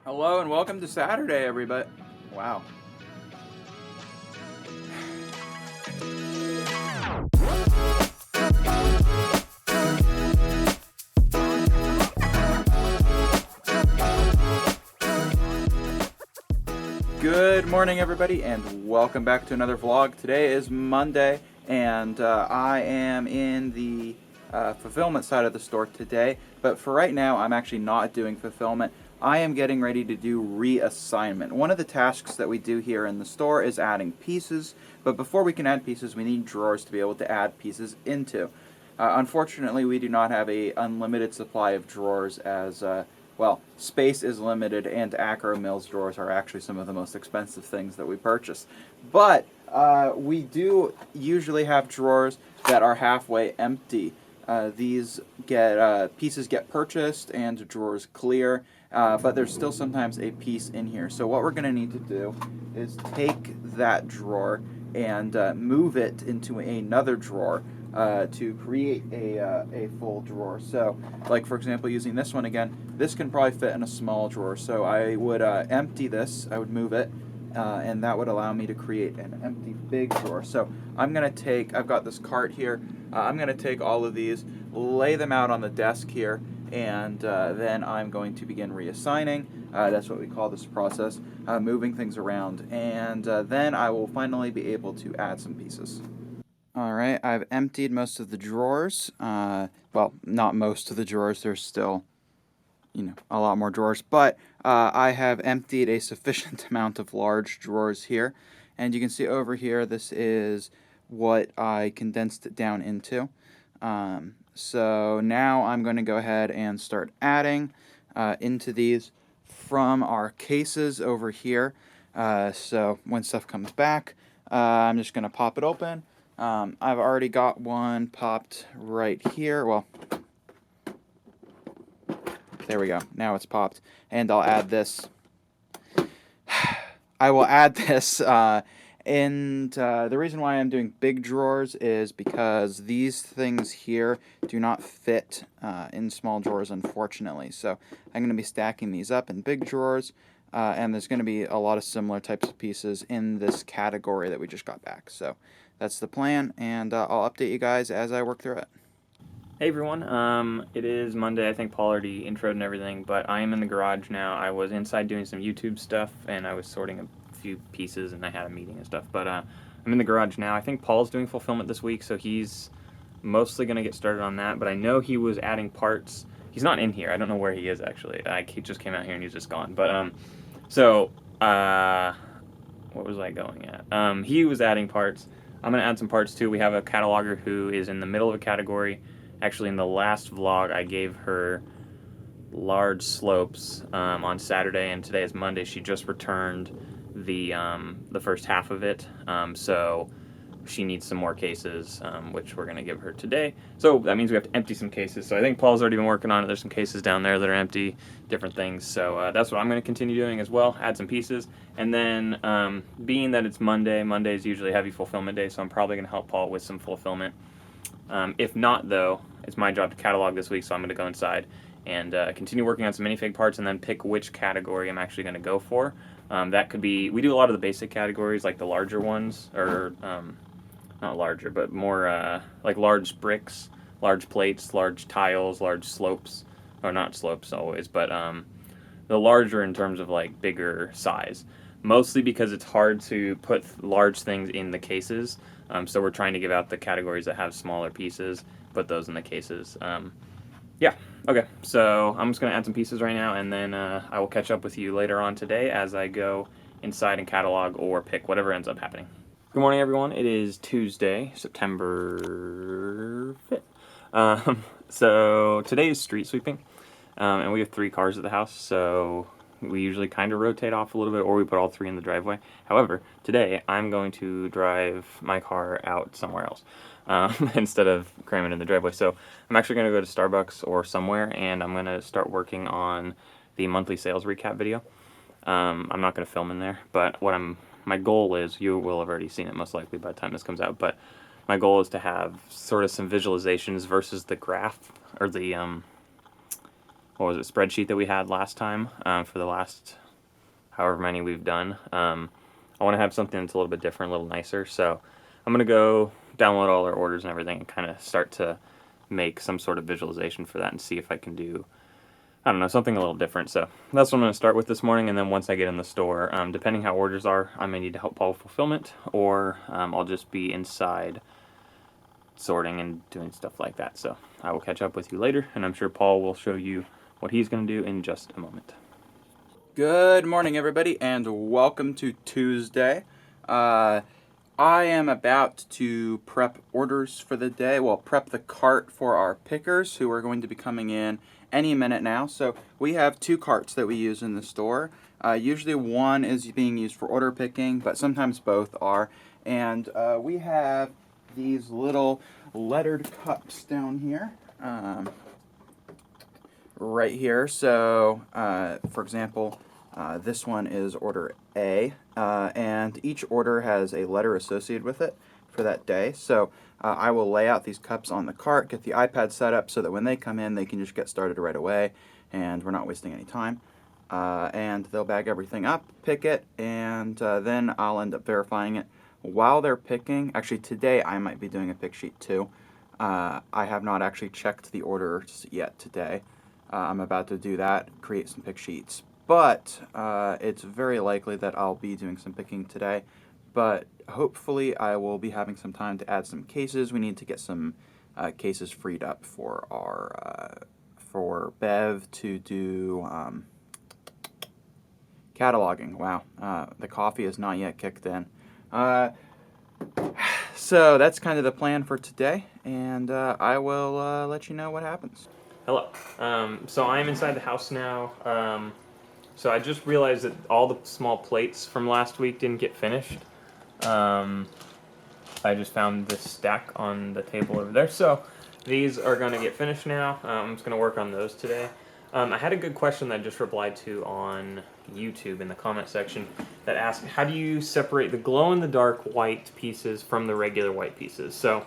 Hello and welcome to Saturday, everybody. Wow. Good morning, everybody, and welcome back to another vlog. Today is Monday, and I am in the fulfillment side of the store today. But for right now, I'm actually not doing fulfillment. I am getting ready to do reassignment. One of the tasks that we do here in the store is adding pieces, but before we can add pieces, we need drawers to be able to add pieces into. Unfortunately, we do not have a unlimited supply of drawers as well, space is limited, and Acro Mills drawers are actually some of the most expensive things that we purchase. But we do usually have drawers that are halfway empty. These pieces get purchased and drawers clear, but there's still sometimes a piece in here. So what we're going to need to do is take that drawer and move it into another drawer to create a full drawer. So, like for example, using this one again, this can probably fit in a small drawer. So I would empty this, I would move it, and that would allow me to create an empty big drawer. So I'm going to take, I've got this cart here, I'm going to take all of these, lay them out on the desk here, and then I'm going to begin reassigning. That's what we call this process, moving things around, and then I will finally be able to add some pieces. Alright, I've emptied most of the drawers. Well, not most of the drawers, there's still, a lot more drawers, but I have emptied a sufficient amount of large drawers here. And you can see over here, this is what I condensed it down into. So now I'm going to go ahead and start adding into these from our cases over here. So when stuff comes back, I'm just going to pop it open. I've already got one popped right here. Well, there we go. Now it's popped. And I'll add this. I will add this. And the reason why I'm doing big drawers is because these things here do not fit in small drawers, unfortunately. So I'm going to be stacking these up in big drawers. And there's going to be a lot of similar types of pieces in this category that we just got back. So that's the plan, and I'll update you guys as I work through it. Hey everyone, it is Monday. I think Paul already introed and everything, but I am in the garage now. I was inside doing some YouTube stuff, and I was sorting a few pieces, and I had a meeting and stuff, but I'm in the garage now. I think Paul's doing fulfillment this week, so he's mostly going to get started on that, but I know he was adding parts. He's not in here. I don't know where he is, actually. He just came out here, and he's just gone, but, what was I going at? He was adding parts. I'm going to add some parts too. We have a cataloger who is in the middle of a category. Actually, in the last vlog, I gave her large slopes on Saturday, and today is Monday. She just returned the first half of it, so she needs some more cases, which we're going to give her today. So that means we have to empty some cases. So I think Paul's already been working on it. There's some cases down there that are empty, different things. So that's what I'm going to continue doing as well, add some pieces. And then being that it's Monday, Monday is usually heavy fulfillment day, so I'm probably going to help Paul with some fulfillment. If not, though, it's my job to catalog this week, so I'm going to go inside and continue working on some minifig parts and then pick which category I'm actually going to go for. That could be, we do a lot of the basic categories, like the larger ones, or not larger, but more like large bricks, large plates, large tiles, large slopes, or not slopes always, but the larger in terms of like bigger size. Mostly because it's hard to put large things in the cases, so we're trying to give out the categories that have smaller pieces, put those in the cases. Yeah, okay, so I'm just going to add some pieces right now, and then I will catch up with you later on today as I go inside and catalog or pick whatever ends up happening. Good morning, everyone. It is Tuesday, September 5th. So today is street sweeping, and we have 3 cars at the house, so we usually kind of rotate off a little bit, or we put all 3 in the driveway. However, today I'm going to drive my car out somewhere else instead of cramming in the driveway. So I'm actually going to go to Starbucks or somewhere, and I'm going to start working on the monthly sales recap video. I'm not going to film in there, but my goal is, you will have already seen it most likely by the time this comes out, but my goal is to have sort of some visualizations versus the graph, or the spreadsheet that we had last time for the last however many we've done. I want to have something that's a little bit different, a little nicer. So I'm going to go download all our orders and everything and kind of start to make some sort of visualization for that and see if I can do, I don't know, something a little different. So that's what I'm going to start with this morning. And then once I get in the store, depending how orders are, I may need to help Paul with fulfillment, or I'll just be inside sorting and doing stuff like that. So I will catch up with you later, and I'm sure Paul will show you what he's going to do in just a moment. Good morning, everybody, and welcome to Tuesday. I am about to prep orders for the day. Well, prep the cart for our pickers who are going to be coming in any minute now. So we have 2 carts that we use in the store. Usually one is being used for order picking, but sometimes both are. And we have these little lettered cups down here. Right here. So, for example, this one is order A, and each order has a letter associated with it for that day. So I will lay out these cups on the cart, get the iPad set up so that when they come in, they can just get started right away, and we're not wasting any time. And they'll bag everything up, pick it, and then I'll end up verifying it while they're picking. Actually, today I might be doing a pick sheet too. I have not actually checked the orders yet today. I'm about to do that, create some pick sheets. But it's very likely that I'll be doing some picking today. But hopefully I will be having some time to add some cases. We need to get some cases freed up for our for Bev to do cataloging. Wow, the coffee is not yet kicked in. So that's kind of the plan for today, and I will let you know what happens. Hello. So I'm inside the house now. So I just realized that all the small plates from last week didn't get finished. I just found this stack on the table over there. So these are going to get finished now. I'm just going to work on those today. I had a good question that I just replied to on YouTube in the comment section that asked, how do you separate the glow-in-the-dark white pieces from the regular white pieces? So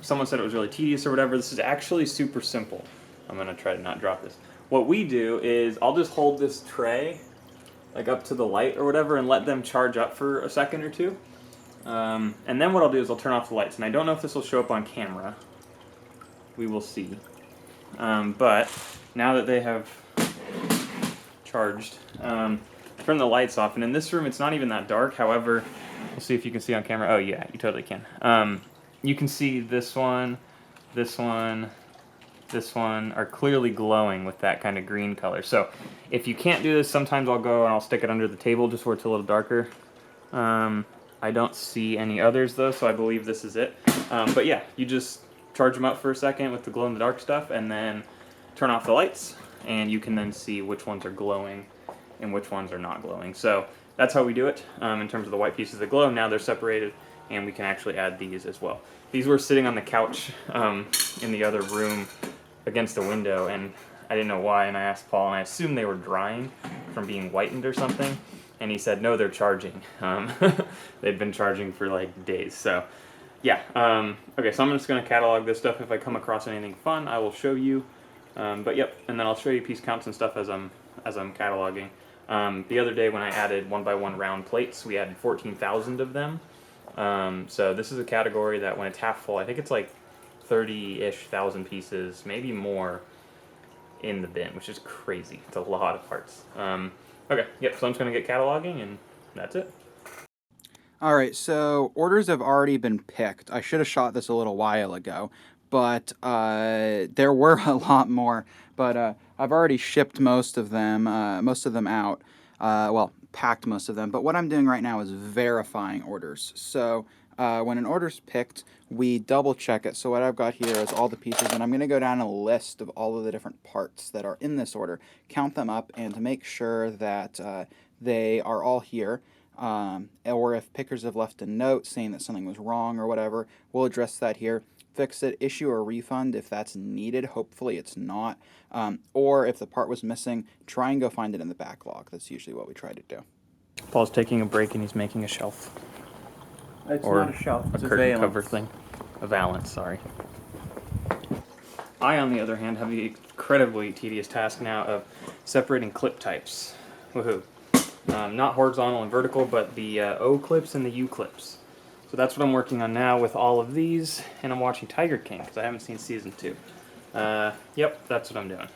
someone said it was really tedious or whatever. This is actually super simple. I'm going to try to not drop this. What we do is I'll just hold this tray like up to the light or whatever and let them charge up for a second or two. And then what I'll do is I'll turn off the lights. And I don't know if this will show up on camera. We will see. But now that they have charged, turn the lights off. And in this room, it's not even that dark. However, we'll see if you can see on camera. Oh, yeah, you totally can. You can see this one, this one, this one are clearly glowing with that kind of green color. So if you can't do this, sometimes I'll go and I'll stick it under the table just where it's a little darker. I don't see any others though, so I believe this is it. But yeah, you just charge them up for a second with the glow-in-the-dark stuff and then turn off the lights, and you can then see which ones are glowing and which ones are not glowing. So that's how we do it in terms of the white pieces that glow. Now they're separated, and we can actually add these as well. These were sitting on the couch in the other room against the window, and I didn't know why, and I asked Paul, and I assumed they were drying from being whitened or something, and he said, no, they're charging. They'd been charging for like days. So yeah, okay, so I'm just going to catalog this stuff. If I come across anything fun, I will show you. But yep, and then I'll show you piece counts and stuff as I'm cataloging. The other day when I added 1x1 round plates, we added 14,000 of them. So this is a category that when it's half full, I think it's like 30-ish thousand pieces, maybe more, in the bin, which is crazy. It's a lot of parts. Okay, yep, so I'm just going to get cataloging, and that's it. All right, so orders have already been picked. I should have shot this a little while ago, but there were a lot more. But I've already shipped most of them out. Well, packed most of them. But what I'm doing right now is verifying orders. So when an order's picked, we double check it. So what I've got here is all the pieces, and I'm going to go down a list of all of the different parts that are in this order, count them up, and to make sure that they are all here. Or if pickers have left a note saying that something was wrong or whatever, we'll address that here, fix it, issue a refund if that's needed. Hopefully it's not. Or if the part was missing, try and go find it in the backlog. That's usually what we try to do. Paul's taking a break and he's making a shelf. It's or not a shelf, it's a curtain cover thing. A valance, sorry. I, on the other hand, have the incredibly tedious task now of separating clip types. Woohoo. Not horizontal and vertical, but the O clips and the U clips. So that's what I'm working on now with all of these, and I'm watching Tiger King because I haven't seen season 2. Yep, that's what I'm doing.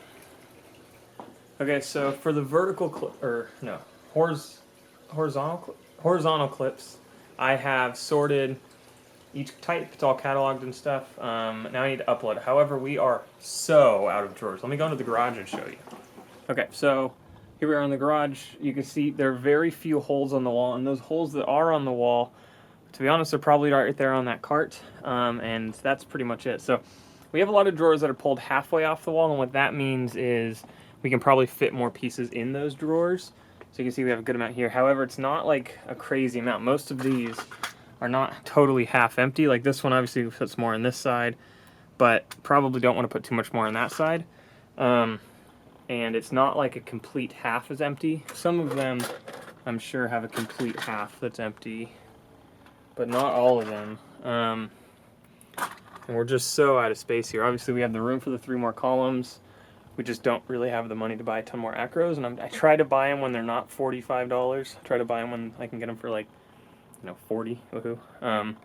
Okay, so for the horizontal clips, I have sorted each type. It's all cataloged and stuff. Now I need to upload it. However, we are so out of drawers. Let me go into the garage and show you. Okay, so here we are in the garage. You can see there are very few holes on the wall, and those holes that are on the wall, to be honest, are probably right there on that cart, and that's pretty much it. So we have a lot of drawers that are pulled halfway off the wall, and what that means is we can probably fit more pieces in those drawers. So you can see we have a good amount here. However, it's not like a crazy amount. Most of these are not totally half empty. Like this one obviously fits more on this side, but probably don't want to put too much more on that side. And it's not like a complete half is empty. Some of them, I'm sure, have a complete half that's empty, but not all of them. And we're just so out of space here. Obviously, we have the room for the 3 more columns. We just don't really have the money to buy a ton more acros, and I try to buy them when they're not $45. I try to buy them when I can get them for like, 40. Woohoo.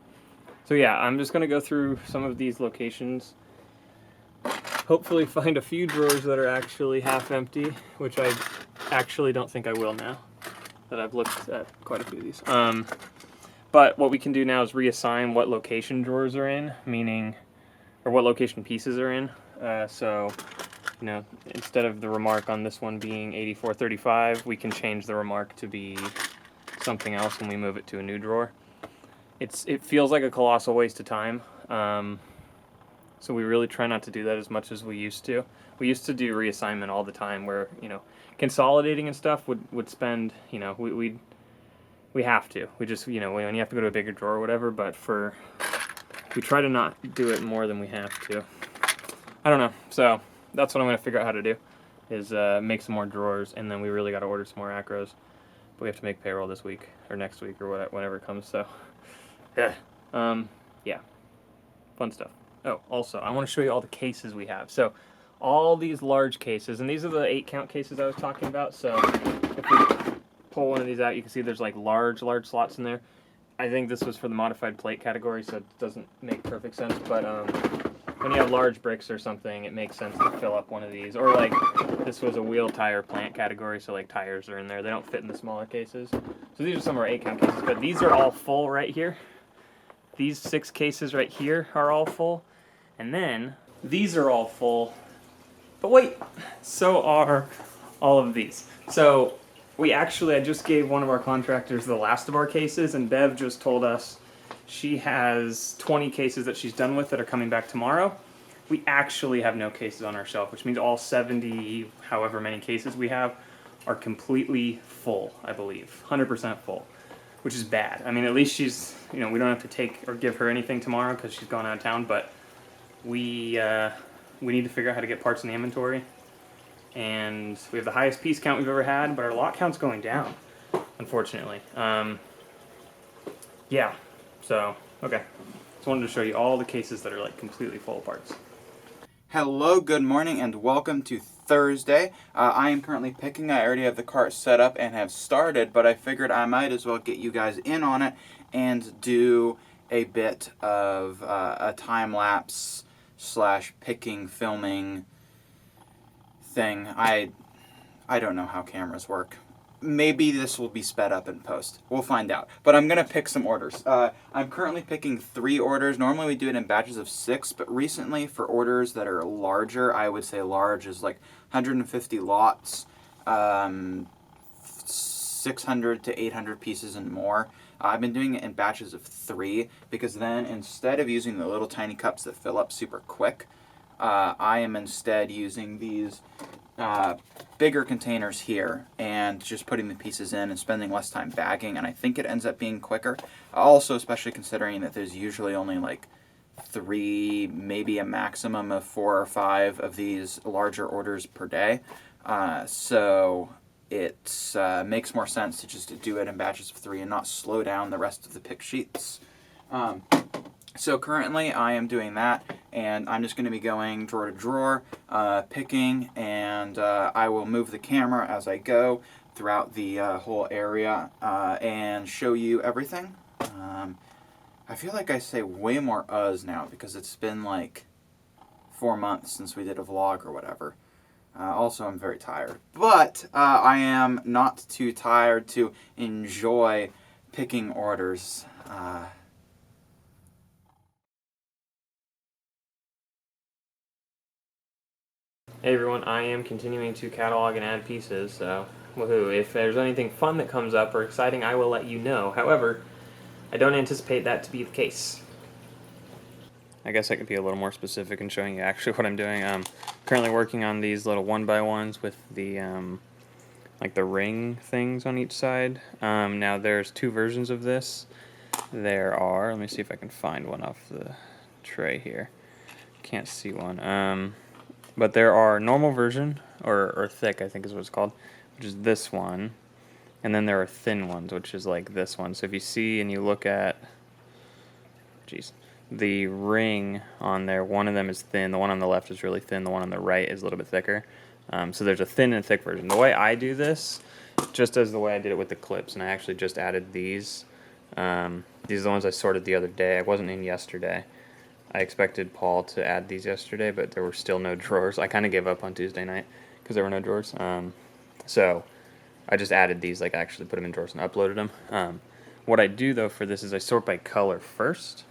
So yeah, I'm just gonna go through some of these locations. Hopefully, find a few drawers that are actually half empty, which I actually don't think I will now that I've looked at quite a few of these. But what we can do now is reassign what location drawers are in, or what location pieces are in. So, instead of the remark on this one being 8435, we can change the remark to be something else when we move it to a new drawer. It feels like a colossal waste of time. So we really try not to do that as much as we used to. We used to do reassignment all the time where, consolidating and stuff would spend, we have to. We just, when you have to go to a bigger drawer or whatever, but we try to not do it more than we have to. I don't know. So that's what I'm going to figure out how to do, is make some more drawers, and then we really got to order some more acros. But we have to make payroll this week, or next week, or whenever it comes, so yeah. Yeah. Fun stuff. Oh, also, I want to show you all the cases we have. So all these large cases, and these are the 8-count cases I was talking about, so if we pull one of these out, you can see there's like large slots in there. I think this was for the modified plate category, so it doesn't make perfect sense, but when you have large bricks or something, it makes sense to fill up one of these. Or like, this was a wheel tire plant category, so like tires are in there. They don't fit in the smaller cases. So these are some of our 8-count cases, but these are all full right here. These 6 cases right here are all full. And then these are all full. But wait, so are all of these. So I just gave one of our contractors the last of our cases, and Bev just told us she has 20 cases that she's done with that are coming back tomorrow. We actually have no cases on our shelf, which means all 70, however many cases we have, are completely full, I believe. 100% full, which is bad. I mean, at least she's, we don't have to take or give her anything tomorrow because she's gone out of town, but we need to figure out how to get parts in the inventory. And we have the highest piece count we've ever had, but our lot count's going down, unfortunately. Yeah, so, okay. Just wanted to show you all the cases that are like completely full of parts. Hello, good morning, and welcome to Thursday. I am currently picking. I already have the cart set up and have started, but I figured I might as well get you guys in on it and do a bit of a time-lapse / picking, filming thing. I don't know how cameras work. Maybe this will be sped up in post. We'll find out. But I'm going to pick some orders. I'm currently picking 3 orders. Normally we do it in batches of 6, but recently for orders that are larger, I would say large is like 150 lots, 600 to 800 pieces and more. I've been doing it in batches of 3 because then instead of using the little tiny cups that fill up super quick, I am instead using these bigger containers here and just putting the pieces in and spending less time bagging, and I think it ends up being quicker. Also, especially considering that there's usually only like 3, maybe a maximum of 4 or 5 of these larger orders per day. So it makes more sense to just do it in batches of 3 and not slow down the rest of the pick sheets. So currently I am doing that, and I'm just going to be going drawer to drawer, picking, and I will move the camera as I go throughout the whole area and show you everything. I feel like I say way more now because it's been like 4 months since we did a vlog or whatever. Also, I'm very tired. But I am not too tired to enjoy picking orders. Hey everyone, I am continuing to catalog and add pieces, so woohoo. If there's anything fun that comes up or exciting, I will let you know. However, I don't anticipate that to be the case. I guess I could be a little more specific in showing you actually what I'm doing. Currently working on these little 1x1s with the like the ring things on each side. Now there's 2 versions of this. There are, let me see if I can find one off the tray here. Can't see one. But there are normal version, or thick I think is what it's called, which is this one. And then there are thin ones, which is like this one. So if you see and you look at, the ring on there, one of them is thin, the one on the left is really thin, the one on the right is a little bit thicker. So there's a thin and thick version. The way I do this, just as the way I did it with the clips, and I actually just added these. These are the ones I sorted the other day. I wasn't in yesterday. I expected Paul to add these yesterday, but there were still no drawers. I kind of gave up on Tuesday night because there were no drawers. So I just added these, like I actually put them in drawers and uploaded them. What I do though for this is I sort by color first,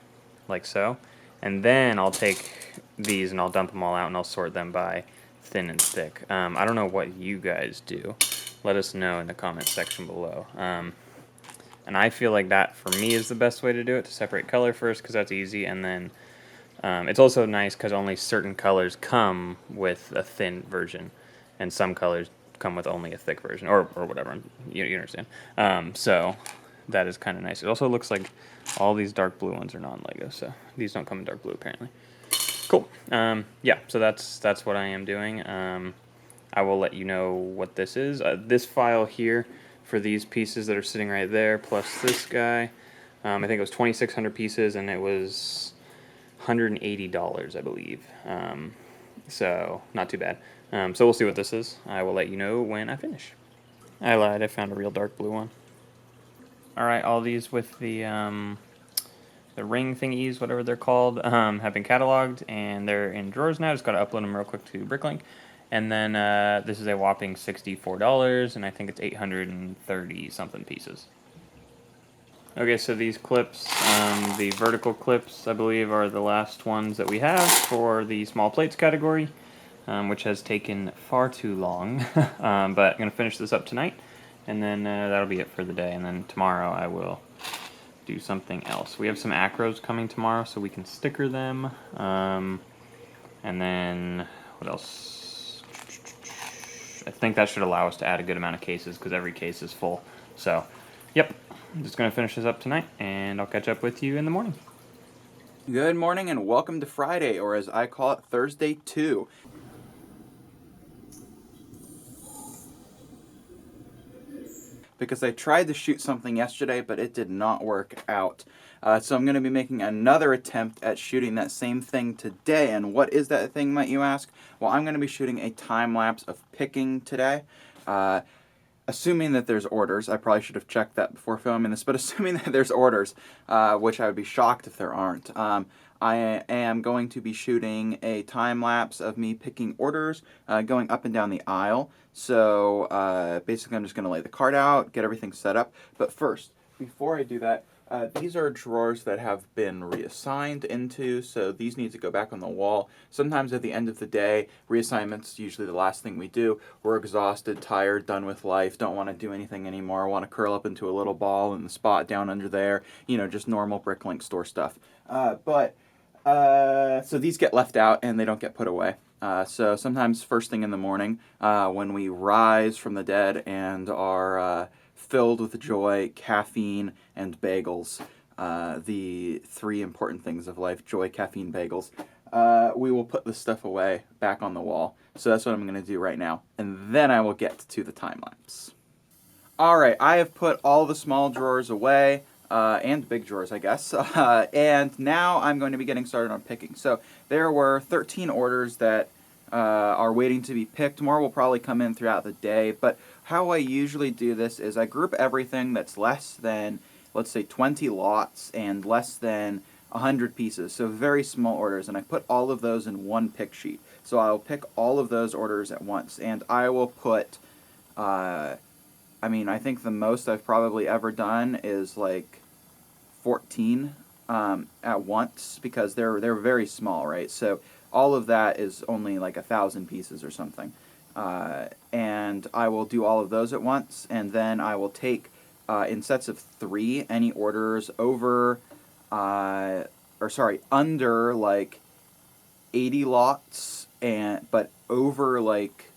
like so, and then I'll take these and I'll dump them all out and I'll sort them by thin and thick. I don't know what you guys do. Let us know in the comment section below. And I feel like that for me is the best way to do it, to separate color first because that's easy, and then it's also nice because only certain colors come with a thin version and some colors come with only a thick version, or whatever, you understand. So that is kind of nice. It also looks like all these dark blue ones are non-Lego, so these don't come in dark blue apparently. Cool. Yeah, so that's what I am doing. I will let you know what this is. This file here for these pieces that are sitting right there, plus this guy, I think it was 2,600 pieces, and it was $180, I believe. So not too bad. So we'll see what this is. I will let you know when I finish. I lied, I found a real dark blue one. Alright, all these with the ring thingies, whatever they're called, have been cataloged, and they're in drawers now. Just got to upload them real quick to BrickLink. And then this is a whopping $64, and I think it's 830 something pieces. Okay, so these clips, the vertical clips, I believe, are the last ones that we have for the small plates category, which has taken far too long. But I'm going to finish this up tonight, and then that'll be it for the day. And then tomorrow I will do something else. We have some acros coming tomorrow, so we can sticker them. And then, what else? I think that should allow us to add a good amount of cases, because every case is full. So, yep. I'm just going to finish this up tonight, and I'll catch up with you in the morning. Good morning and welcome to Friday, or as I call it, Thursday 2. Because I tried to shoot something yesterday, but it did not work out. So I'm going to be making another attempt at shooting that same thing today. And what is that thing, might you ask? Well, I'm going to be shooting a time-lapse of picking today. Assuming that there's orders. I probably should have checked that before filming this, but assuming that there's orders, which I would be shocked if there aren't. I am going to be shooting a time-lapse of me picking orders, going up and down the aisle. So basically I'm just going to lay the cart out, get everything set up. But first, before I do that, these are drawers that have been reassigned into, so these need to go back on the wall. Sometimes at the end of the day, reassignment's usually the last thing we do. We're exhausted, tired, done with life, don't want to do anything anymore, want to curl up into a little ball in the spot down under there, you know, just normal BrickLink store stuff. So these get left out and they don't get put away. So sometimes first thing in the morning, when we rise from the dead and are filled with joy, caffeine, and bagels, the 3 important things of life, joy, caffeine, bagels, we will put this stuff away back on the wall. So that's what I'm going to do right now. And then I will get to the time lapse. Alright, I have put all the small drawers away. and big drawers, I guess. And now I'm going to be getting started on picking. So there were 13 orders that are waiting to be picked. More will probably come in throughout the day, but how I usually do this is I group everything that's less than, let's say, 20 lots and less than 100 pieces, so very small orders, and I put all of those in one pick sheet. So I'll pick all of those orders at once, and I will put, I think the most I've probably ever done is like 14 at once, because they're very small, right? So all of that is only like 1,000 pieces or something. And I will do all of those at once, and then I will take, in sets of 3, any orders over, under like 80 lots, but over like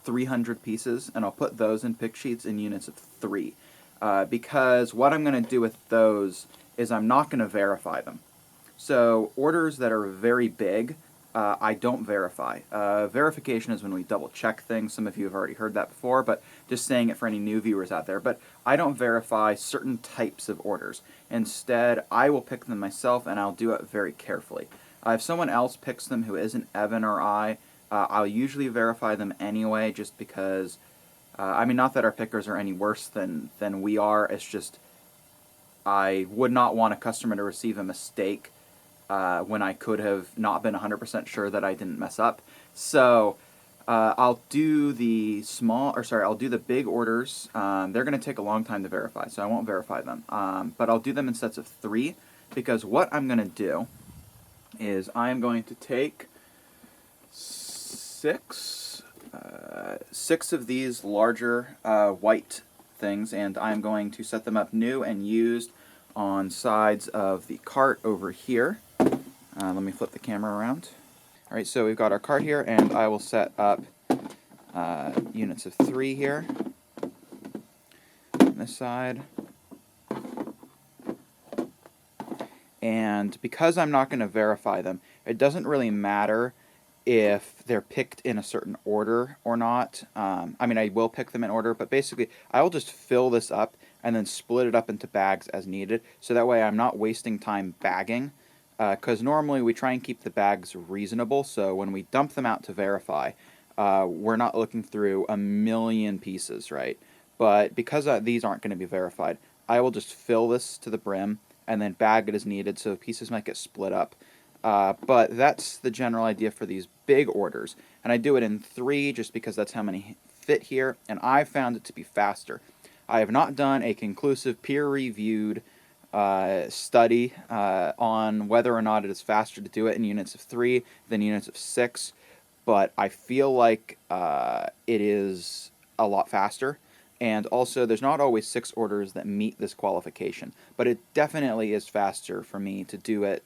300 pieces, and I'll put those in pick sheets in units of 3. Because what I'm going to do with those is I'm not going to verify them. So orders that are very big, I don't verify. Verification is when we double check things. Some of you have already heard that before, but just saying it for any new viewers out there. But I don't verify certain types of orders. Instead, I will pick them myself, and I'll do it very carefully. If someone else picks them who isn't Evan or I'll usually verify them anyway, just because, not that our pickers are any worse than we are. It's just I would not want a customer to receive a mistake when I could have not been 100% sure that I didn't mess up. So I'll do I'll do the big orders. They're going to take a long time to verify, so I won't verify them. But I'll do them in sets of 3, because what I'm going to do is I'm going to take 6 of these larger white things, and I'm going to set them up new and used on sides of the cart over here. Let me flip the camera around. Alright, so we've got our cart here, and I will set up units of 3 here on this side. And because I'm not going to verify them, it doesn't really matter if they're picked in a certain order or not. I will pick them in order, but basically I will just fill this up and then split it up into bags as needed, so that way I'm not wasting time bagging, because normally we try and keep the bags reasonable, so when we dump them out to verify, we're not looking through a million pieces, right? But because these aren't going to be verified, I will just fill this to the brim and then bag it as needed, so pieces might get split up. But that's the general idea for these big orders. And I do it in 3 just because that's how many fit here, and I've found it to be faster. I have not done a conclusive peer-reviewed study on whether or not it is faster to do it in units of 3 than units of 6, but I feel like it is a lot faster. And also, there's not always 6 orders that meet this qualification, but it definitely is faster for me to do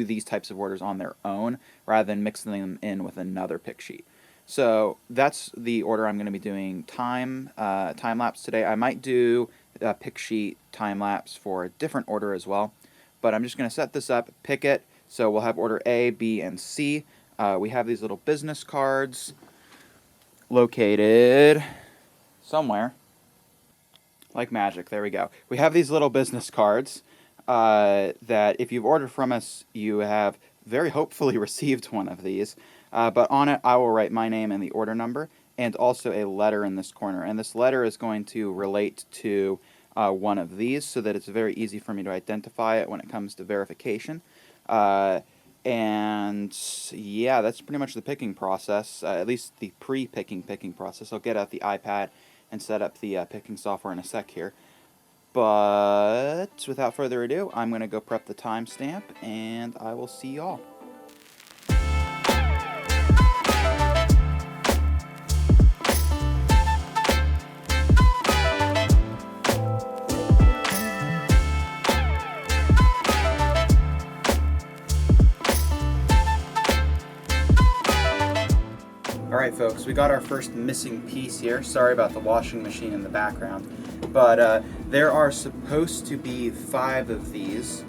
these types of orders on their own rather than mixing them in with another pick sheet. So that's the order I'm going to be doing time lapse today. I might do a pick sheet time lapse for a different order as well, but I'm just going to set this up, pick it. So we'll have order A, B, and C. We have these little business cards located somewhere. Like magic, there we go. We have these little business cards that if you've ordered from us, you have very hopefully received one of these. But on it, I will write my name and the order number, and also a letter in this corner. And this letter is going to relate to one of these, so that it's very easy for me to identify it when it comes to verification. And yeah, that's pretty much the picking process, at least the pre-picking process. I'll get out the iPad and set up the picking software in a sec here. But without further ado, I'm going to go prep the timestamp, and I will see y'all. Alright folks, we got our first missing piece here. Sorry about the washing machine in the background. But there are supposed to be 5 of these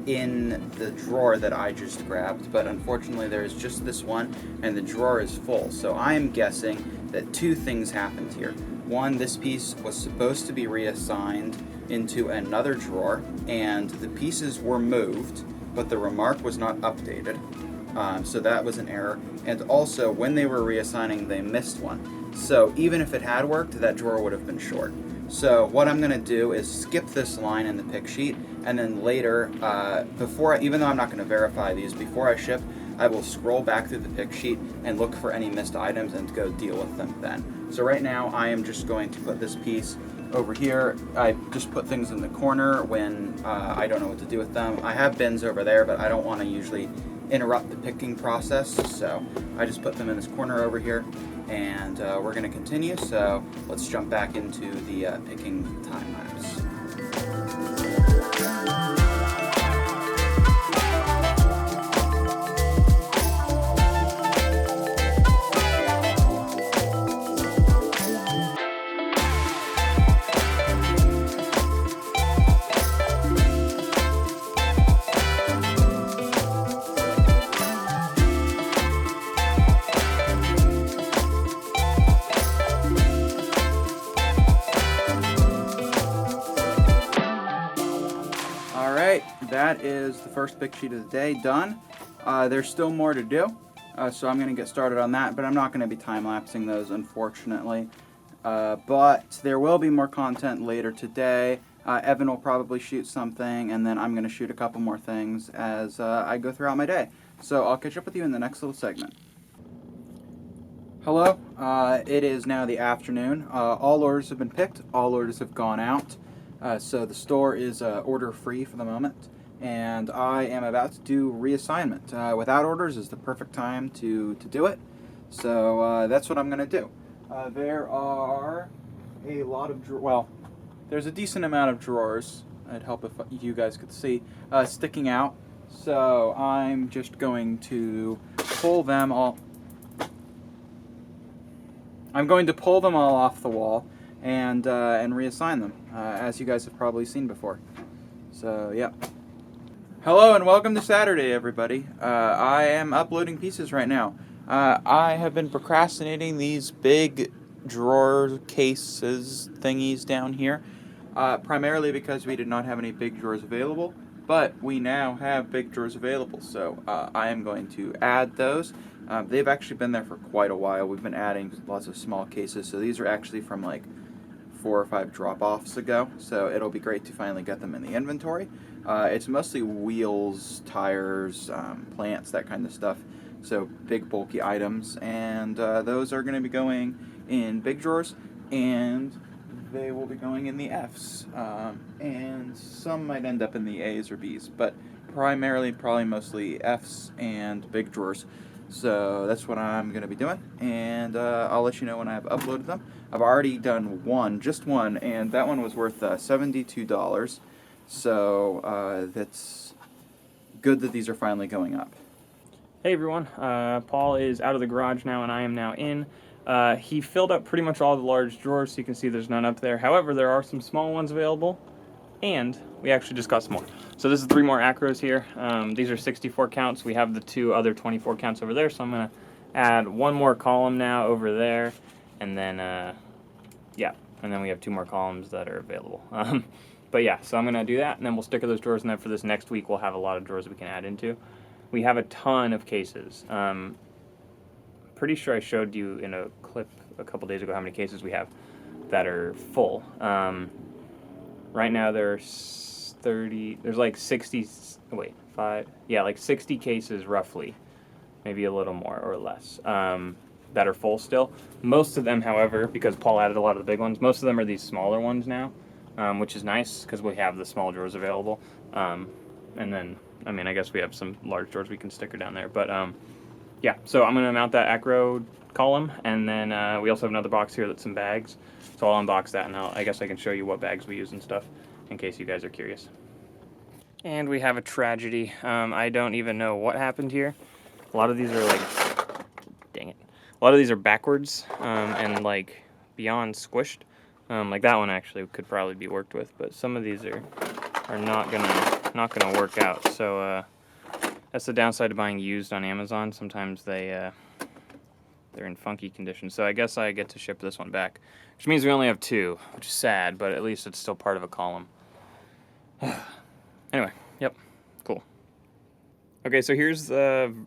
in the drawer that I just grabbed, but unfortunately there's just this one, and the drawer is full. So I'm guessing that two things happened here. One, this piece was supposed to be reassigned into another drawer, and the pieces were moved, but the remark was not updated. So that was an error. And also, when they were reassigning, they missed one. So even if it had worked, that drawer would have been short. So what I'm going to do is skip this line in the pick sheet, and then later, even though I'm not going to verify these, before I ship, I will scroll back through the pick sheet and look for any missed items and go deal with them then. So right now, I am just going to put this piece over here. I just put things in the corner when I don't know what to do with them. I have bins over there, but I don't want to usually interrupt the picking process, so I just put them in this corner over here, and we're going to continue. So let's jump back into the picking time lapse. That is the first pick sheet of the day done. There's still more to do, so I'm going to get started on that, but I'm not going to be time-lapsing those, unfortunately. But there will be more content later today. Evan will probably shoot something, and then I'm going to shoot a couple more things as I go throughout my day. So I'll catch up with you in the next little segment. Hello, it is now the afternoon. All orders have been picked. All orders have gone out. So the store is order-free for the moment. And I am about to do reassignment. Without orders is the perfect time to do it. So that's what I'm going to do. There are a lot of there's a decent amount of drawers. It'd help if you guys could see sticking out. So I'm just going to pull them all. I'm going to pull them all off the wall and reassign them, as you guys have probably seen before. So yeah. Hello and welcome to Saturday, everybody. I am uploading pieces right now. I have been procrastinating these big drawer cases thingies down here, primarily because we did not have any big drawers available, but we now have big drawers available, so I am going to add those. They've actually been there for quite a while. We've been adding lots of small cases, so these are actually from like 4 or 5 drop-offs ago, so it'll be great to finally get them in the inventory. It's mostly wheels, tires, plants, that kind of stuff, so big bulky items, and those are going to be going in big drawers, and they will be going in the Fs, and some might end up in the As or Bs, but primarily probably mostly Fs and big drawers. So that's what I'm going to be doing, and I'll let you know when I've uploaded them. I've already done just one, and that one was worth $72. So that's good that these are finally going up. Hey everyone, Paul is out of the garage now and I am now in. He filled up pretty much all the large drawers, so you can see there's none up there. However, there are some small ones available, and we actually just got some more. So this is 3 more acros here. These are 64 counts. We have the 2 other 24 counts over there, so I'm going to add 1 more column now over there, and then, and then we have 2 more columns that are available. But yeah, so I'm going to do that, and then we'll sticker those drawers, and then for this next week we'll have a lot of drawers we can add into. We have a ton of cases. Pretty sure I showed you in a clip a couple days ago how many cases we have that are full. Right now there's like 60, like 60 cases roughly, maybe a little more or less, that are full still. Most of them, however, because Paul added a lot of the big ones, most of them are these smaller ones now. Which is nice because we have the small drawers available. And then, I guess we have some large drawers we can sticker down there. But yeah, so I'm going to mount that acro column, and then we also have another box here that's some bags. So I'll unbox that, and I guess I can show you what bags we use and stuff in case you guys are curious. And we have a tragedy. I don't even know what happened here. A lot of these are like, dang it. A lot of these are backwards and like beyond squished. Like that one actually could probably be worked with, but some of these are not gonna work out. So that's the downside of buying used on Amazon. Sometimes they they're in funky condition. So I guess I get to ship this one back, which means we only have 2, which is sad, but at least it's still part of a column. Anyway, yep, cool. Okay, so here's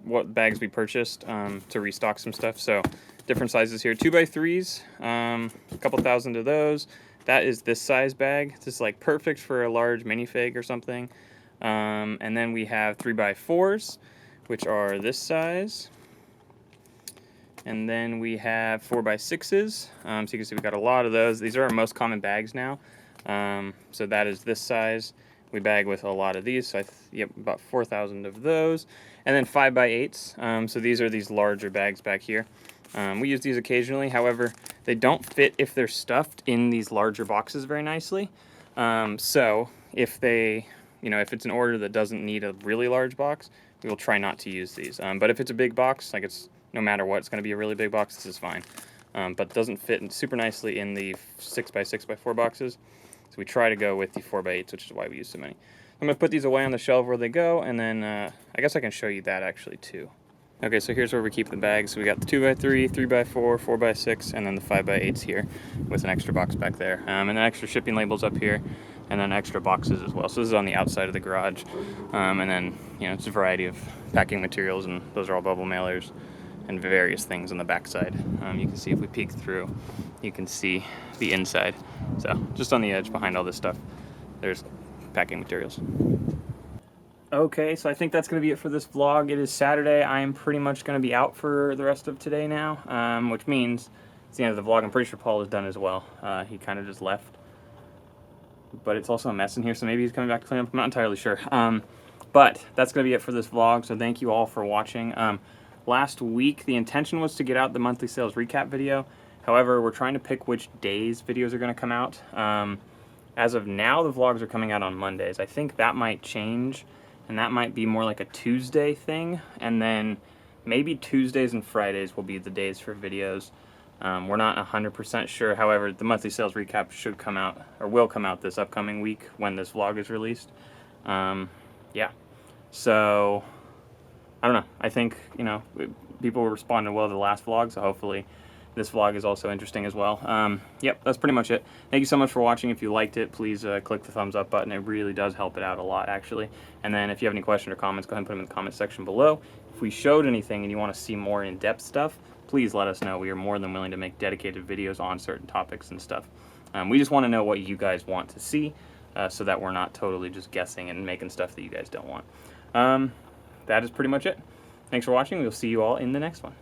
what bags we purchased to restock some stuff. So different sizes here, 2x3s, a couple thousand of those. That is this size bag. This is like perfect for a large minifig or something. And then we have 3x4s, which are this size. And then we have 4x6s. So you can see we got a lot of those. These are our most common bags now. So that is this size. We bag with a lot of these, so yep, about 4,000 of those. And then 5x8s. So these are these larger bags back here. We use these occasionally, however, they don't fit if they're stuffed in these larger boxes very nicely. So if if it's an order that doesn't need a really large box, we will try not to use these. But if it's a big box, like no matter what, it's going to be a really big box, this is fine. But doesn't fit super nicely in the 6x6x4 boxes. So we try to go with the 4x8s, which is why we use so many. I'm going to put these away on the shelf where they go, and then I guess I can show you that actually too. Okay, so here's where we keep the bags. So we got the 2x3, 3x4, 4x6, and then the 5x8s here with an extra box back there. And then extra shipping labels up here, and then extra boxes as well. So this is on the outside of the garage. And then, it's a variety of packing materials, and those are all bubble mailers and various things on the back side. You can see if we peek through, you can see the inside. So just on the edge behind all this stuff, there's packing materials. Okay, so I think that's going to be it for this vlog. It is Saturday. I am pretty much going to be out for the rest of today now, which means it's the end of the vlog. I'm pretty sure Paul is done as well. He kind of just left. But it's also a mess in here, so maybe he's coming back to clean up. I'm not entirely sure. But that's going to be it for this vlog, so thank you all for watching. Last week, the intention was to get out the monthly sales recap video. However, we're trying to pick which days videos are going to come out. As of now, the vlogs are coming out on Mondays. I think that might change, and that might be more like a Tuesday thing. And then maybe Tuesdays and Fridays will be the days for videos. We're not 100% sure. However, the monthly sales recap should come out, or will come out this upcoming week when this vlog is released. Yeah. So I don't know. I think, people were responding well to the last vlog, so hopefully this vlog is also interesting as well. Yep, that's pretty much it. Thank you so much for watching. If you liked it, please click the thumbs up button. It really does help it out a lot, actually. And then if you have any questions or comments, go ahead and put them in the comment section below. If we showed anything and you want to see more in-depth stuff, please let us know. We are more than willing to make dedicated videos on certain topics and stuff. We just want to know what you guys want to see so that we're not totally just guessing and making stuff that you guys don't want. That is pretty much it. Thanks for watching. We'll see you all in the next one.